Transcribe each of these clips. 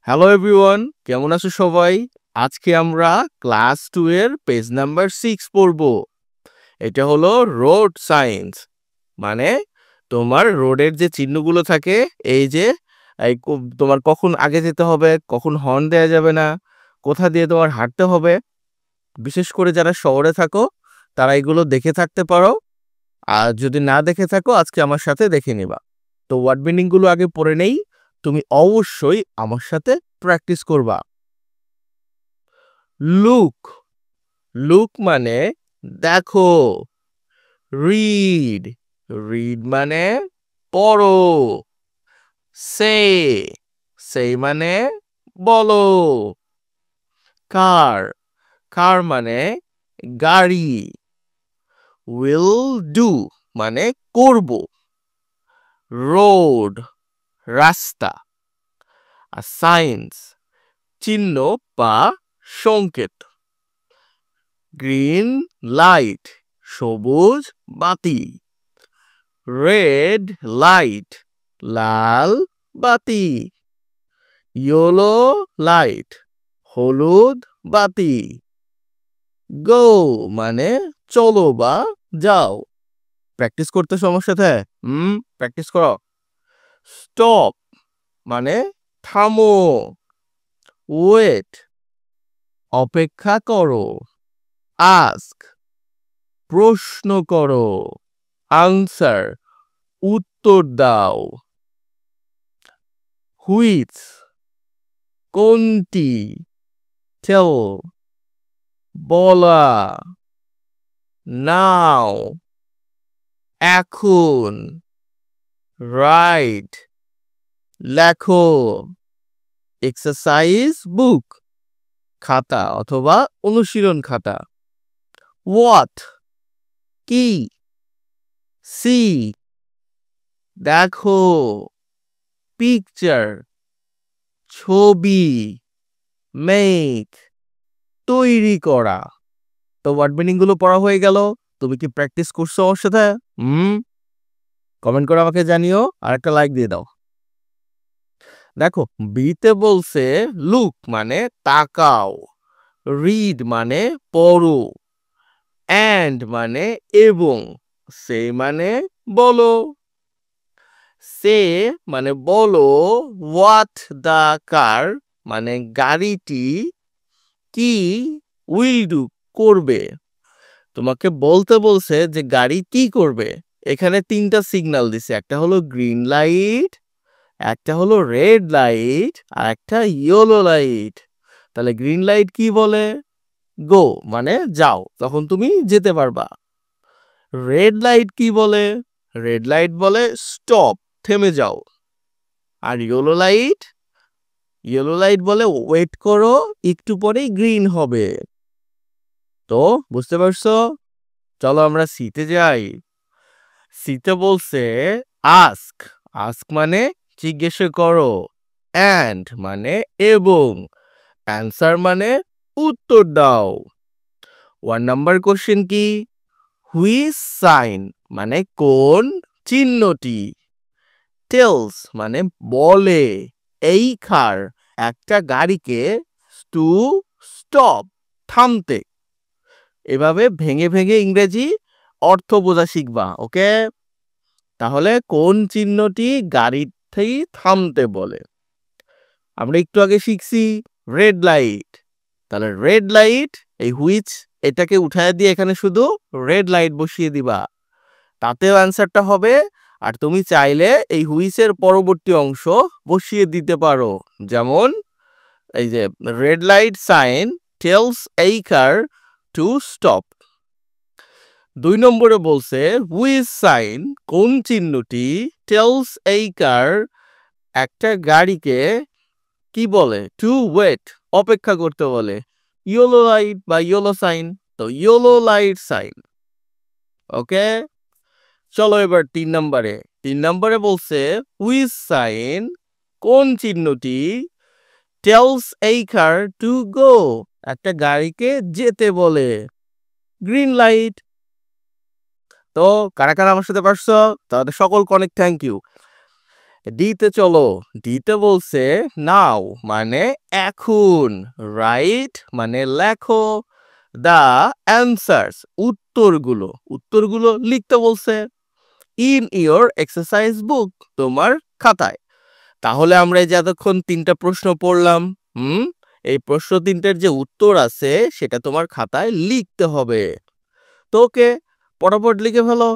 Hello everyone, কেমন আছো সবাই? আজকে আমরা ক্লাস 2 এর পেজ নাম্বার 6 পড়ব। এটা হলো রোড সাইন্স, মানে তোমার রোডের যে চিহ্নগুলো থাকে, এই যে তোমার কখন আগে যেতে হবে, কখন হর্ন দেয়া যাবে না, কোথা দিয়ে তোমার হাঁটতে হবে। বিশেষ করে যারা শহরে থাকো তারা এগুলো দেখে থাকতে পারো, আর যদি না দেখে থাকো আজকে আমার সাথে দেখে নিবা। তো ওয়ার্ড মিনিং গুলো আগে পড়ে নেই, তুমি অবশ্যই আমার সাথে প্র্যাকটিস করবা। লুক, লুক মানে দেখো। রিড, রিড মানে পড়ো। সে, সে মানে বলো। কার, কার মানে গাড়ি। উইল ডু মানে করব। রোড রাস্তা। আর সাইন্স চিহ্ন বা সংকেত। গ্রিন লাইট সবুজ বাতি। রেড লাইট লাল বাতি। ইয়েলো লাইট হলুদ বাতি। গো মানে চলো বা যাও। প্র্যাকটিস করতে সমস্যা থাকে, প্র্যাকটিস করো। স্টপ মানে থামো। ওয়েট অপেক্ষা করো। আস্ক প্রশ্ন করো। আনসার উত্তর দাও। হুইচ কোনটি। টেল বলা। নাও এখন। রাইট লেখো। এক্সারসাইজ বুক খাতা অথবা অনুশীলন খাতা। হোয়াট কি। সি দেখো। পিকচার ছবি। মেক তৈরি করা। তো ওয়ার্ড মিনিং গুলো পড়া হয়ে গেল। তুমি কি প্র্যাকটিস করছো আমার সাথে? কমেন্ট করে আমাকে জানিও, আর একটা লাইক দিয়ে দাও। দেখো, বিতে বলছে লুক মানে তাকাও। রিড মানে পড়ো। অ্যান্ড মানে এবং। সে মানে বলো। সে মানে বলো। হোয়াট দ্য কার মানে গাড়িটি কি উইল ডু করবে। তোমাকে বলতে বলছে যে গাড়ি কি করবে। এখানে তিনটা সিগন্যাল দিছে, একটা হলো গ্রিন লাইট, একটা হলো রেড লাইট, আর একটা ইয়েলো লাইট। তাহলে গ্রিন লাইট কি বলে? গো মানে যাও, তখন তুমি যেতে পারবা। রেড লাইট কি বলে? রেড লাইট বলে স্টপ, থেমে যাও। আর ইয়েলো লাইট, ইয়েলো লাইট বলে ওয়েট করো, একটু পরেই গ্রিন হবে। তো বুঝতে পারছো? চলো আমরা সিতে যাই। সিতে বলছে আস্ক, আস্ক মানে জিজ্ঞেস করো। অ্যান্ড মানে এবং। অ্যান্সার মানে উত্তর দাও। 1 নাম্বার কোশ্চেন কি? হুইচ সাইন মানে কোন চিহ্নটি। টেলস মানে বলে, এই কার একটা গাড়িকে টু স্টপ থামতে। এভাবে ভেঙে ভেঙে ইংরেজি অর্থ বোঝা শিখবা, ওকে? তাহলে কোন চিহ্নটি গাড়িতেই থামতে বলে? আমরা একটু আগে শিখছি রেড লাইট। তাহলে রেড লাইট, এই হুইচ এটাকে উঠায় দিয়ে এখানে শুধু রেড লাইট বসিয়ে দিবা, তাতেও অ্যান্সারটা হবে। আর তুমি চাইলে এই হুইচের পরবর্তী অংশ বসিয়ে দিতে পারো, যেমন এই যে রেড লাইট সাইন টেলস এই কার টু স্টপ। 2 নম্বরে বলছে হুইচ সাইন কোন চিহ্নটি টেলস এই কার একটা গাড়িকে কি বলে? টু ওয়েট অপেক্ষা করতে বলে। ইয়েলো লাইট বা ইয়েলো সাইন, তো ইয়েলো লাইট সাইন। ওকে, চলো এবার 3 নম্বরে। 3 নম্বরে বলছে হুইচ সাইন কোন চিহ্নটি টেলস এই কার টু গো একটা গাড়িকে যেতে বলে। Green light. তো কারা কারা আমার সাথে পারছো? তাদের সকলকে অনেক থ্যাংক ইউ। ডিতে চলো। ডিতে বলছে নাও মানে এখন, রাইট মানে লেখো, দা অ্যান্সার্স উত্তরগুলো, উত্তরগুলো লিখতে বলছে ইন ইওর এক্সারসাইজ বুক তোমার খাতায়। তাহলে আমরা এই যে এতক্ষণ 3টা প্রশ্ন পড়লাম, এই প্রশ্ন 3টার যে উত্তর আছে সেটা তোমার খাতায় লিখতে হবে। তো ওকে, পটাপট লিখে ফেলো।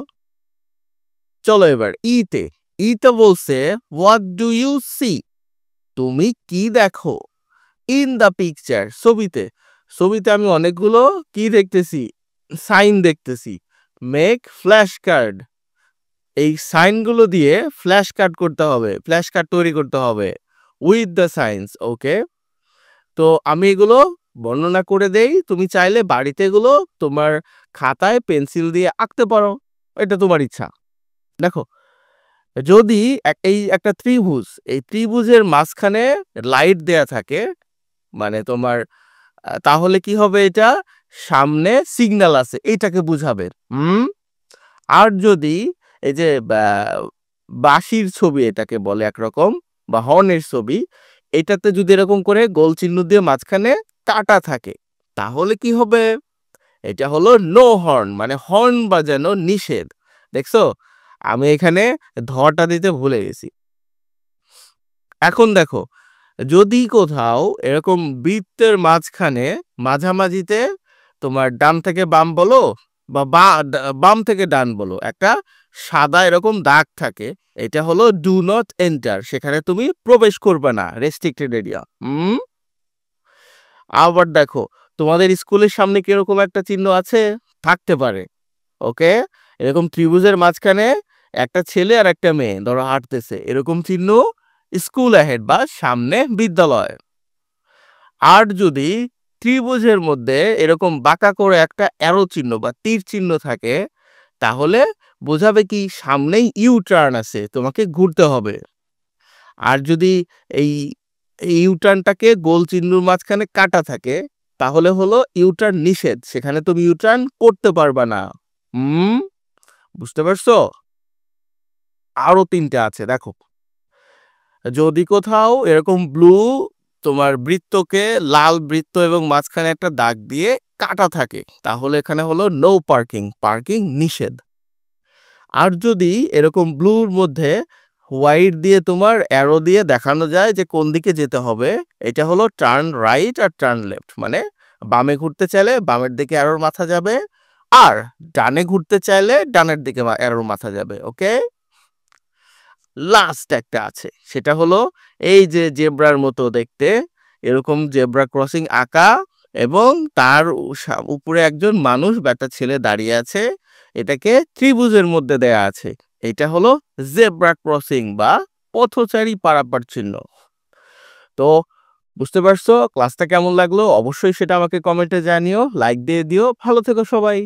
চলো এবার ইতে। ইতে বলছে হোয়াট ডু ইউ সি, তুমি কি দেখো, ইন দ্য পিকচার ছবিতে। ছবিতে আমি অনেকগুলো কি দেখতেছি, সাইন দেখতেছি। মেক ফ্ল্যাশ কার্ড, এই সাইনগুলো দিয়ে ফ্ল্যাশ কার্ড করতে হবে, ফ্ল্যাশ কার্ড তৈরি করতে হবে উইথ দ্য সাইন্স। ওকে, তো আমি এগুলো বর্ণনা করে দেই, তুমি চাইলে বাড়িতে এগুলো তোমার খাতায় পেন্সিল দিয়ে আঁকতে পারো, এটা তোমার ইচ্ছা। দেখো, যদি এই একটা ত্রিভুজ, এই ত্রিভুজের মাঝখানে লাইট দেয়া থাকে, মানে তোমার তাহলে কি হবে, এটা সামনে সিগন্যাল আছে এইটাকে বুঝাবে। আর যদি এই যে বাঁশির ছবি এটাকে বলে একরকম, বা হর্নের ছবি, এটাতে যদি এরকম করে গোল চিহ্ন দিয়ে মাঝখানে কাটা থাকে, তাহলে কি হবে, এটা হলো নো হর্ন, মানে হর্ন বাজানো নিষেধ। দেখছো, আমি এখানে ধটা দিতে ভুলে গেছি। এখন দেখো, যদি কোথাও এরকম বৃত্তের মাঝখানে মাঝামাঝিতে তোমার ডান থেকে বাম বলো বা বাম থেকে ডান বলো, একটা সাদা এরকম দাগ থাকে, এটা হলো ডু নট এন্টার, সেখানে তুমি প্রবেশ করবে না, রেস্ট্রিক্টেড এরিয়া। আবার দেখো, তোমাদের স্কুলের সামনে কিরকম একটা চিহ্ন আছে, থাকতে পারে। ওকে, এরকম ত্রিভুজের মাঝখানে একটা ছেলে আর একটা মেয়ে ধরো হাঁটতেছে, এরকম চিহ্ন স্কুল অ্যাহেড বা সামনে বিদ্যালয়। আর যদি ত্রিভুজের মধ্যে এরকম বাঁকা করে একটা অ্যারো চিহ্ন বা তীর চিহ্ন থাকে, তাহলে বোঝাবে কি সামনেই ইউ টার্ন আছে, তোমাকে ঘুরতে হবে। আর যদি এই ইউ টার্নটাকে গোল চিহ্নর মাঝখানে কাটা থাকে, তাহলে হলো ইউ টার্ন নিষেধ, সেখানে তুমি ইউ টার্ন করতে পারবা না। বুঝতে পারছো? আরো 3টা আছে, দেখো, যদি কোথাও এরকম ব্লু তোমার বৃত্তকে লাল বৃত্ত এবং মাঝখানে একটা দাগ দিয়ে কাটা থাকে, তাহলে এখানে হলো নো পার্কিং, পার্কিং নিষেধ। আর যদি এরকম ব্লুর মধ্যে হোয়াইট দিয়ে তোমার অ্যারো দিয়ে দেখানো যায় যে কোন দিকে যেতে হবে, এটা হলো টার্ন রাইট আর টার্ন লেফট, মানে বামে ঘুরতে চাইলে বামের দিকে অ্যারোর মাথা যাবে, আর ডানে ঘুরতে চাইলে ডানের দিকে অ্যারোর মাথা যাবে। ওকে, লাস্ট একটা আছে, সেটা হলো এই যে জেব্রার মতো দেখতে, এরকম জেব্রা ক্রসিং আঁকা, এবং তার উপরে একজন মানুষ বা একটা ছেলে দাঁড়িয়ে আছে, এটাকে ত্রিভুজের মধ্যে দেয়া আছে, এটা হলো জেব্রা ক্রসিং বা পথচারী পারাপার চিহ্ন। তো বুঝতে পারছো ক্লাসটা কেমন লাগলো, অবশ্যই সেটা আমাকে কমেন্টে জানিও, লাইক দিয়ে দিও। ভালো থেকো সবাই।